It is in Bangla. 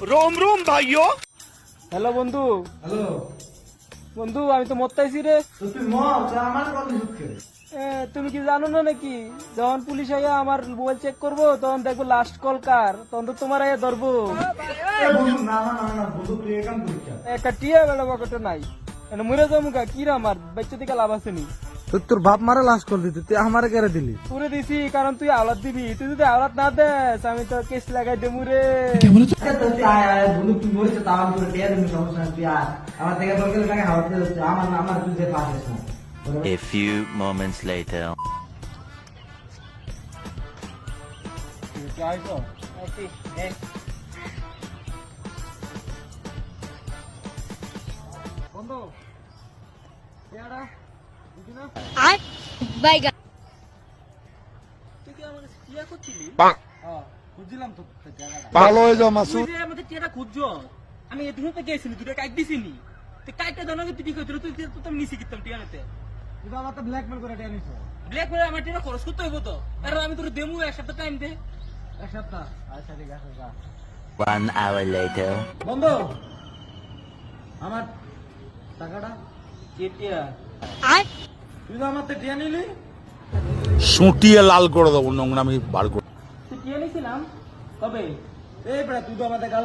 रोम रोम भाइयों। হ্যালো বন্ধু। হ্যালো বন্ধু আমি তো মরতাইছি রে। তুই মর তো আমার কত দুঃখে তুমি কি জানো না নাকি যখন পুলিশ আইয়া আমার মোবাইল চেক করবো তখন দেখবো লাস্ট কল কার, তখন তো তোমার আইয়া ধরবো। এ বন্ধু না না না না বন্ধু তুই এই কাম করিস না। একটা টিয়া বেলা বকটা নাই এনে মরে যাবো কি রে, আমার বাচ্চা থেকে লাভ আছে নি। তোর বাপ মারা লাশ করে দিতে তুই আমারে কেড়ে দিলি। পুরে দিছি কারণ তুই আওলাদ দিবি, তুই যদি আওলাদ না দেস আমি তো কেস লাগাই দেবো রে। আচ্ছা তো তুই আয় আয় বন্ধু তুই মরিস তো আমার পুরো টিয়া দিবি সমস্যা নাই তুই আয় আমার থেকে দরকার লাগে হাওয়া দিয়ে যাচ্ছে আমার না আমার তুই যে পাস না। A few moments later. বন্ধু টিয়াটা বুঝি না বাইগা তুই কি আমাকে টিয়া করছিলি? বুঝলাম তো জায়গাটা ভালো হয়ে যাও তুই মাসুদ। যে আমাদের টিয়াটা খুঁজছো, আমি এদিকে তো গেছিলি দুটো কাট দিছিনি, তুই কাটটা জানো তুই ঠিক হয়েছিল, তুই তো আমি নিছি কিতাম টিয়াতে তুই তো আমার তো ব্ল্যাকমেল করে টিয়া নিছ ব্ল্যাক করে আমার টিয়া খরচ করতে হইব তো, কারণ আমি তোর দেমু এক সপ্তাহ টাইম দে। এক সপ্তাহ। আচ্ছা ঠিক আছে যা। 1 hour later. বন্ধু আমার টাকাটা কে টিয়া? তুই তো আমার তো টিয়া নিলি। সুটিয়ে লাল করে দেবো নোংরামি বার করে। তুই টিয়া নিছিলাম কবে? এই বেটা তুই তো আমাদের গাল